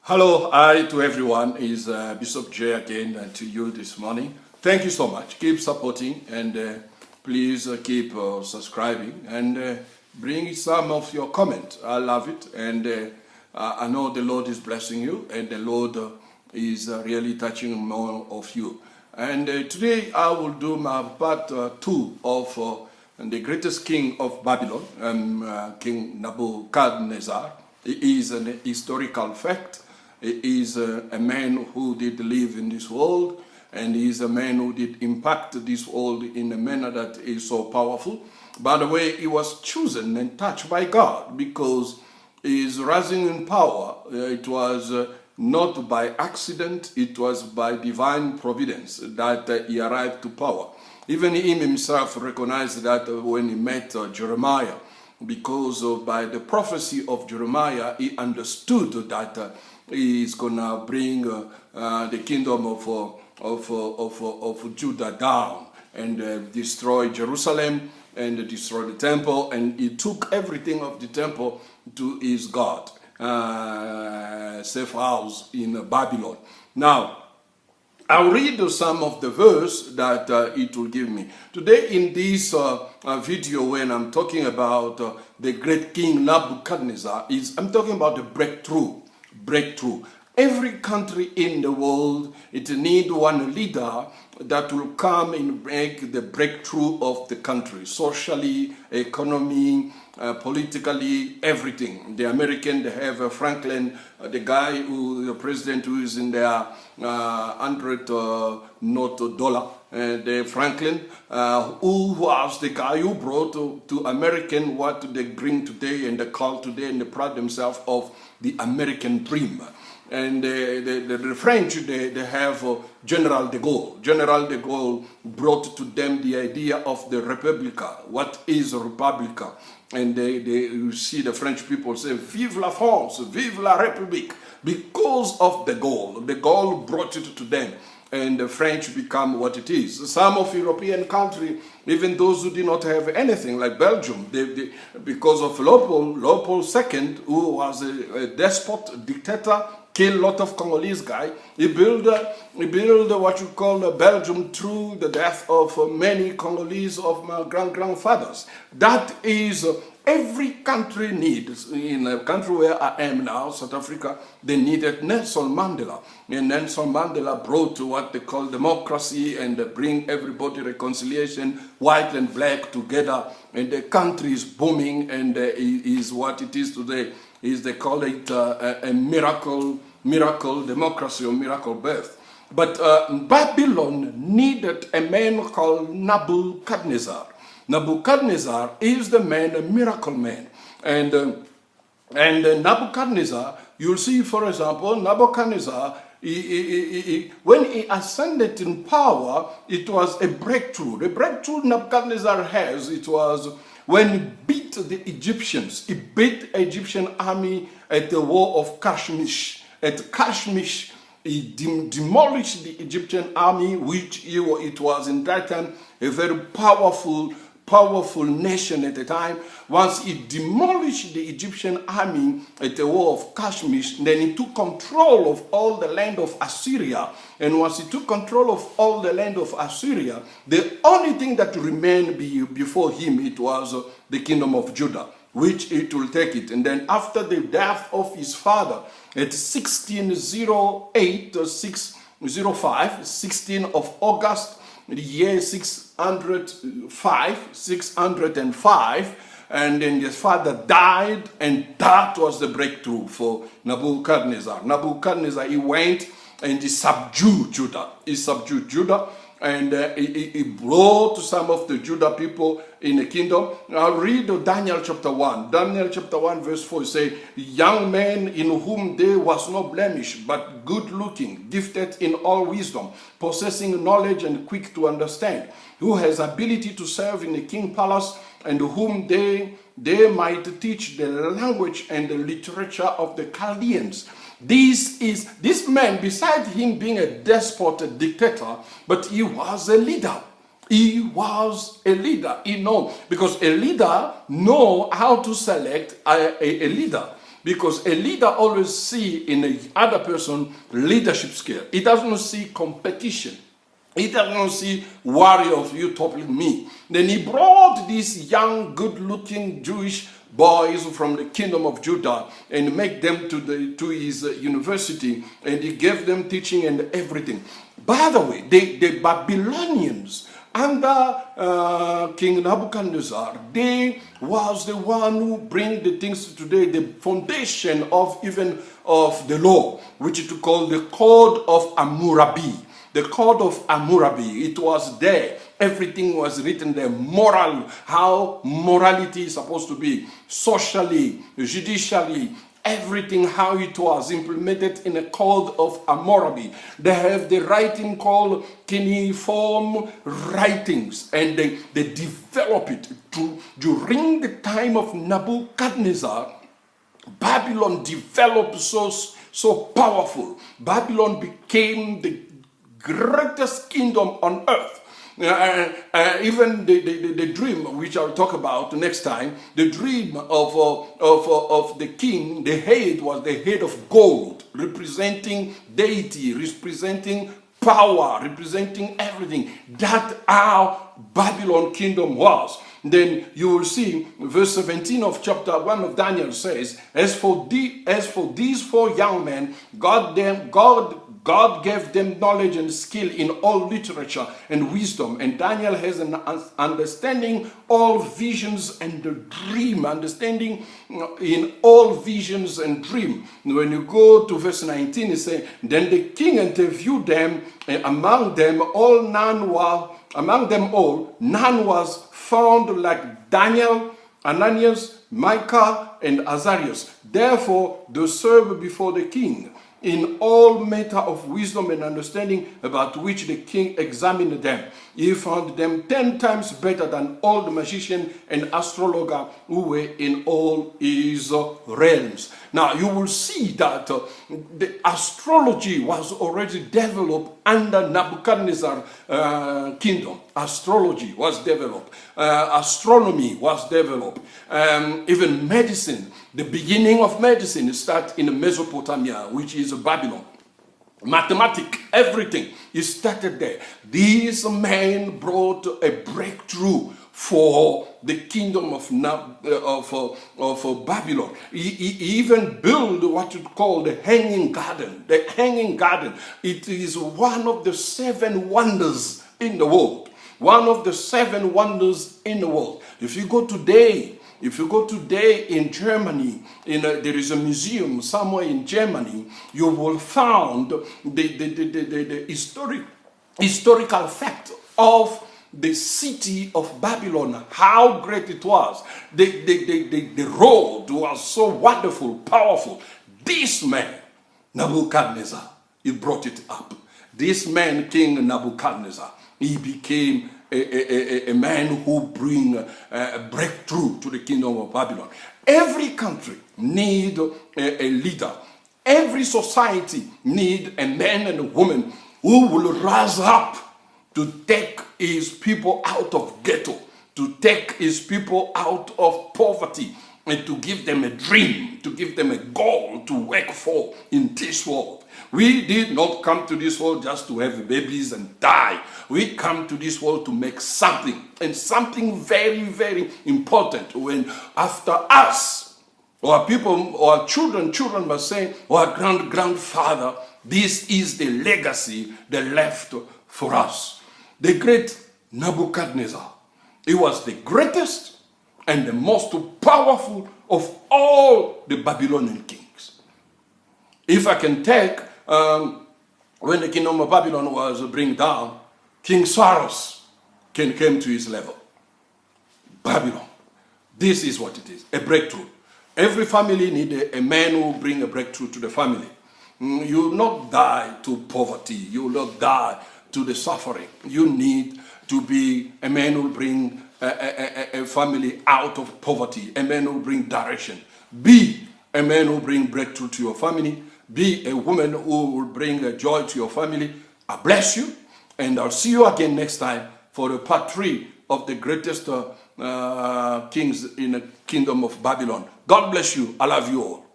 Hello, hi to everyone. Is Bishop J again to you this morning. Thank you so much. Keep supporting and please keep subscribing and bring some of your comments. I love it and I know the Lord is blessing you and the Lord is really touching more of you. And today I will do my part 2 of the greatest king of Babylon, King Nebuchadnezzar. He is an historical fact. He is a man who did live in this world, and he is a man who did impact this world in a manner that is so powerful. By the way, he was chosen and touched by God because his rising in power, it was not by accident, it was by divine providence that he arrived to power. Even he himself recognized that when he met Jeremiah, because by the prophecy of Jeremiah, he understood that he is gonna bring the kingdom of Judah down and destroy Jerusalem and destroy the temple, and he took everything of the temple to his God, safe house in Babylon. Now, I'll read some of the verse that it will give me. Today in this video, when I'm talking about the great king Nebuchadnezzar, I'm talking about the breakthrough. Every country in the world, it needs one leader that will come and make the breakthrough of the country, socially, economy, politically, everything. The American, they have Franklin, the president who is in their $100 note dollar, the Franklin, who was the guy who brought to American what they bring today and they call today and they pride themselves of the American dream. And the French, they have General de Gaulle. General de Gaulle brought to them the idea of the Republica. What is a Republica? And you see the French people say, Vive la France, Vive la République, because of de Gaulle. De Gaulle brought it to them, and the French become what it is. Some of European countries, even those who did not have anything, like Belgium, because of Leopold II, who was a despot, dictator, killed a lot of Congolese guy. He built what you call Belgium through the death of many Congolese of my grandfathers. That is every country needs. In a country where I am now, South Africa, they needed Nelson Mandela. And Nelson Mandela brought what they call democracy and bring everybody reconciliation, white and black together. And the country is booming and is what it is today. They call it a miracle democracy or miracle birth. But Babylon needed a man called Nebuchadnezzar. Nebuchadnezzar is the man, a miracle man. And Nebuchadnezzar, you'll see, for example, Nebuchadnezzar, when he ascended in power, it was a breakthrough. The breakthrough Nebuchadnezzar has, it was when he beat the Egyptians. He beat the Egyptian army at the war of Carchemish. At Carchemish, he demolished the Egyptian army, which it was in that time a very powerful nation at the time. Once he demolished the Egyptian army at the war of Carchemish, then he took control of all the land of Assyria. And once he took control of all the land of Assyria, the only thing that remained before him, it was the kingdom of Judah, which it will take it. And then after the death of his father, at 1608 or 605, 16 of August, the year 605, and then his father died, and that was the breakthrough for Nebuchadnezzar. Nebuchadnezzar, he went and he subdued Judah. And he brought some of the Judah people in the kingdom. I'll read Daniel chapter 1. Daniel chapter 1 verse 4 say, young man in whom there was no blemish, but good looking, gifted in all wisdom, possessing knowledge and quick to understand, who has ability to serve in the king's palace, and whom they might teach the language and the literature of the Chaldeans. This man, besides him being a despot, a dictator, but he was a leader. He was a leader. Because a leader know how to select a leader. Because a leader always see in the other person leadership skill. He doesn't see competition. He doesn't see worry of you toppling me. Then he brought these young, good-looking Jewish boys from the kingdom of Judah and make them to his university, and he gave them teaching and everything. By the way, the Babylonians under King Nebuchadnezzar, they was the one who bring the things today, the foundation of even of the law, which is called the Code of Hammurabi. The Code of Hammurabi, it was there. Everything was written there. Moral, how morality is supposed to be, socially, judicially, everything how it was implemented in a Code of Hammurabi. They have the writing called cuneiform writings, and they develop it during the time of Nebuchadnezzar. Babylon developed so powerful. Babylon became the greatest kingdom on earth. Even the dream, which I'll talk about next time, the dream of the king, the head was the head of gold, representing deity, representing power, representing everything. That's how Babylon kingdom was. Then you will see verse 17 of chapter 1 of Daniel says, as for these four young men, God gave them knowledge and skill in all literature and wisdom. And Daniel has an understanding all visions and the dream, understanding in all visions and dream. When you go to verse 19, it says, then the king interviewed them, and among them all none was found like Daniel, Ananias, Micah, and Azarias. Therefore, they served before the king in all matter of wisdom and understanding, about which the king examined them. He found them 10 times better than all the magicians and astrologers who were in all his realms. Now you will see that the astrology was already developed under Nebuchadnezzar kingdom. Astrology was developed. Astronomy was developed. Even medicine. The beginning of medicine starts in Mesopotamia, which is Babylon. Mathematics, everything is started there. These men brought a breakthrough for the kingdom of Babylon. He even built what you call the hanging garden. The hanging garden, it is one of the 7 wonders in the world. One of the 7 wonders in the world. If you go today in Germany, there is a museum somewhere in Germany, you will find the historical fact of the city of Babylon, how great it was. The road was so wonderful, powerful. This man, Nebuchadnezzar, he brought it up. This man, King Nebuchadnezzar, he became a man who bring a breakthrough to the kingdom of Babylon. Every country need a leader. Every society need a man and a woman who will rise up to take his people out of ghetto, to take his people out of poverty, and to give them a dream, to give them a goal to work for in this world. We did not come to this world just to have babies and die. We come to this world to make something, and something very, very important. When after us, our people, our children must say, our grandfather, this is the legacy they left for us. The great Nebuchadnezzar, he was the greatest and the most powerful of all the Babylonian kings. If I can take, when the kingdom of Babylon was bring down, King Cyrus came to his level. Babylon. This is what it is, a breakthrough. Every family needs a man who bring a breakthrough to the family. You will not die to poverty. You will not die to the suffering. You need to be a man who bring a family out of poverty, a man who bring direction. Be a man who bring breakthrough to your family. Be a woman who will bring a joy to your family. I bless you, and I'll see you again next time for the part 3 of the greatest kings in the kingdom of Babylon. God bless you. I love you all.